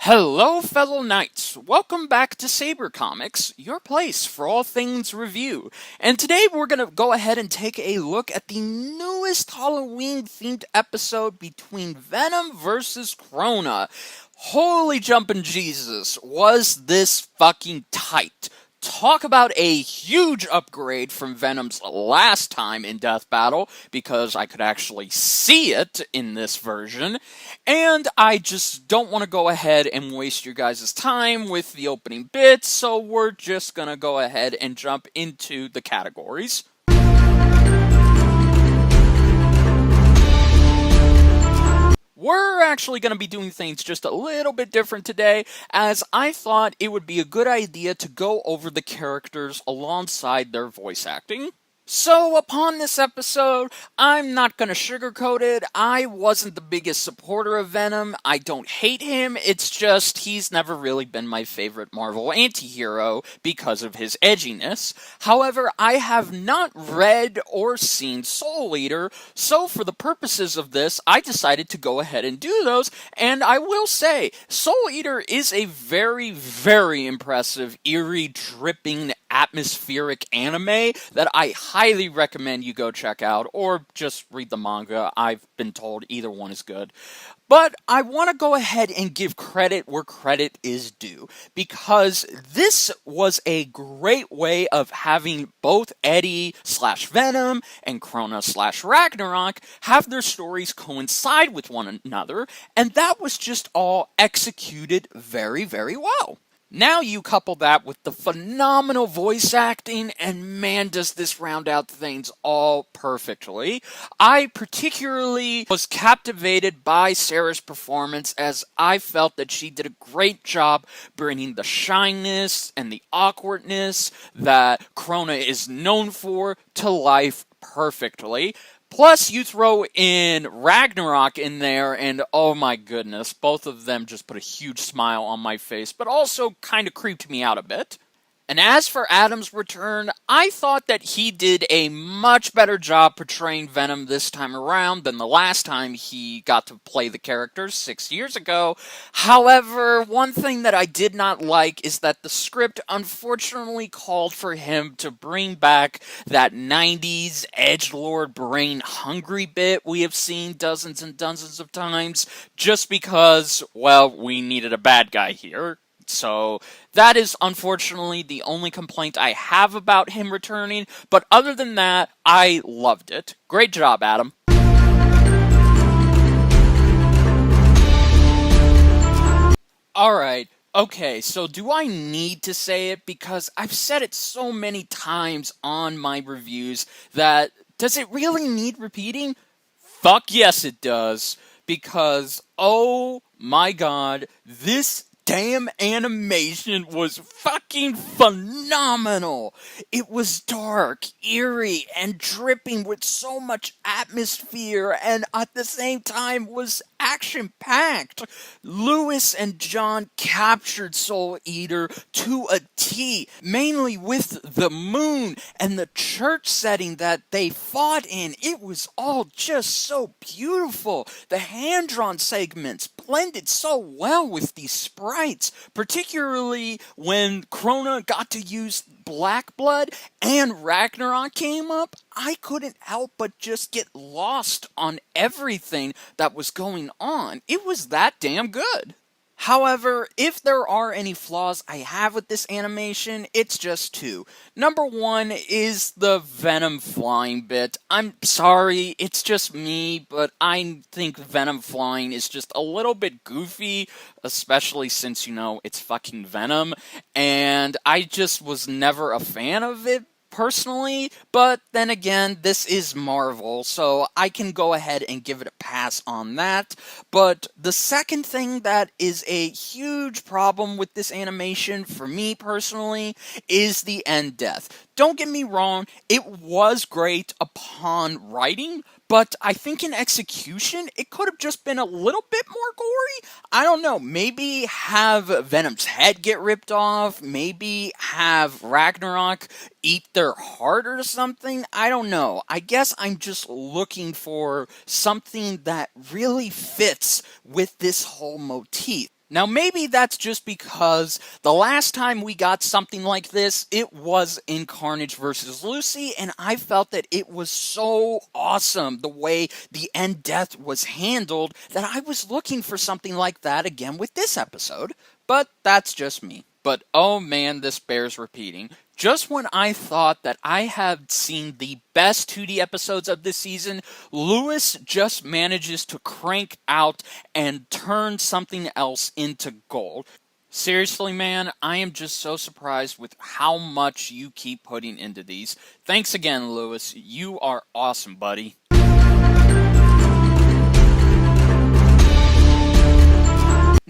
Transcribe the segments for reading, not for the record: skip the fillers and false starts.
Hello, fellow knights! Welcome back to SaberComics, your place for all things review. And today we're going to go ahead and take a look at the newest Halloween-themed episode between Venom versus Crona. Holy jumpin' Jesus, was this fucking tight! Talk about a huge upgrade from Venom's last time in Death Battle, because I could actually see it in this version, and I just don't want to go ahead and waste your guys' time with the opening bits, so we're just gonna go ahead and jump into the categories. We're actually going to be doing things just a little bit different today, as I thought it would be a good idea to go over the characters alongside their voice acting. So, upon this episode, I'm not gonna sugarcoat it. I wasn't the biggest supporter of Venom. I don't hate him. It's just he's never really been my favorite Marvel anti-hero because of his edginess. However, I have not read or seen Soul Eater, so for the purposes of this, I decided to go ahead and do those, and I will say, Soul Eater is a very, very impressive, eerie, dripping, atmospheric anime that I highly recommend you go check out, or just read the manga. I've been told either one is good. But I want to go ahead and give credit where credit is due, because this was a great way of having both Eddie/Venom and Crona/Ragnarok have their stories coincide with one another, and that was just all executed very, very well. Now you couple that with the phenomenal voice acting, and man does this round out things all perfectly. I particularly was captivated by Sarah's performance, as I felt that she did a great job bringing the shyness and the awkwardness that Crona is known for to life perfectly. Plus, you throw in Ragnarok in there, and oh my goodness, both of them just put a huge smile on my face, but also kind of creeped me out a bit. And as for Adam's return, I thought that he did a much better job portraying Venom this time around than the last time he got to play the character 6 years ago. However, one thing that I did not like is that the script unfortunately called for him to bring back that 90s edgelord brain hungry bit we have seen dozens and dozens of times, just because, well, we needed a bad guy here. So that is unfortunately the only complaint I have about him returning, but other than that, I loved it. Great job, Adam. Alright, okay, so do I need to say it? Because I've said it so many times on my reviews that, does it really need repeating? Fuck yes it does. Because, oh my god, this damn animation was fucking phenomenal! It was dark, eerie, and dripping with so much atmosphere, and at the same time was action-packed. Lewis and John captured Soul Eater to a T, mainly with the moon and the church setting that they fought in. It was all just so beautiful. The hand-drawn segments blended so well with these sprites, particularly when Crona got to use Black Blood and Ragnarok came up. I couldn't help but just get lost on everything that was going on. It was that damn good. However, if there are any flaws I have with this animation, it's just two. Number one is the Venom flying bit. I'm sorry, it's just me, but I think Venom flying is just a little bit goofy, especially since, you know, it's fucking Venom, and I just was never a fan of it personally, but then again, this is Marvel, so I can go ahead and give it a pass on that. But the second thing that is a huge problem with this animation, for me personally, is the end death. Don't get me wrong, it was great upon writing, but I think in execution, it could have just been a little bit more gory. I don't know, maybe have Venom's head get ripped off, maybe have Ragnarok eat their heart or something. I don't know. I guess I'm just looking for something that really fits with this whole motif. Now, maybe that's just because the last time we got something like this, it was in Carnage vs. Lucy, and I felt that it was so awesome the way the end death was handled that I was looking for something like that again with this episode. But that's just me. But oh man, this bears repeating. Just when I thought that I had seen the best 2D episodes of this season, Lewis just manages to crank out and turn something else into gold. Seriously, man, I am just so surprised with how much you keep putting into these. Thanks again, Lewis. You are awesome, buddy.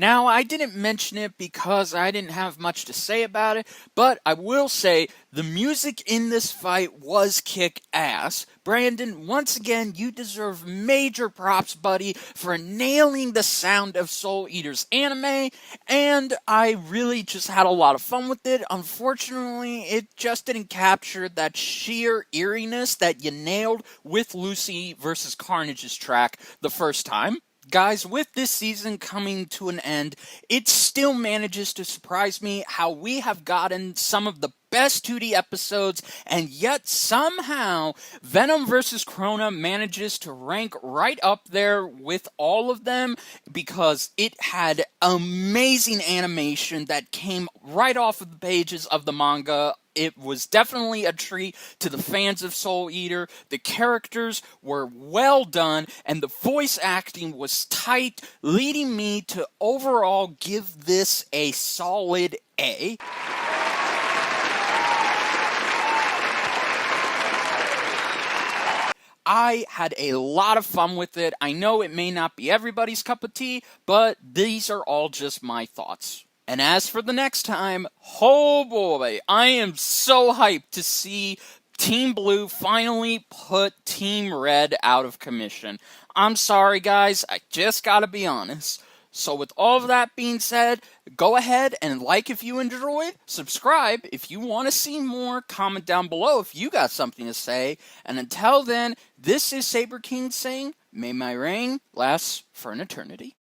Now, I didn't mention it because I didn't have much to say about it, but I will say the music in this fight was kick-ass. Brandon, once again, you deserve major props, buddy, for nailing the sound of Soul Eater's anime, and I really just had a lot of fun with it. Unfortunately, it just didn't capture that sheer eeriness that you nailed with Lucy vs. Carnage's track the first time. Guys, with this season coming to an end, it still manages to surprise me how we have gotten some of the best 2D episodes, and yet somehow Venom vs. Crona manages to rank right up there with all of them because it had amazing animation that came right off of the pages of the manga. It was definitely a treat to the fans of Soul Eater. The characters were well done, and the voice acting was tight, leading me to overall give this a solid A. I had a lot of fun with it. I know it may not be everybody's cup of tea, but these are all just my thoughts. And as for the next time, oh boy, I am so hyped to see Team Blue finally put Team Red out of commission. I'm sorry guys, I just gotta be honest. So with all of that being said, go ahead and like if you enjoyed, subscribe if you want to see more, comment down below if you got something to say, and until then, this is Saber King saying, may my reign last for an eternity.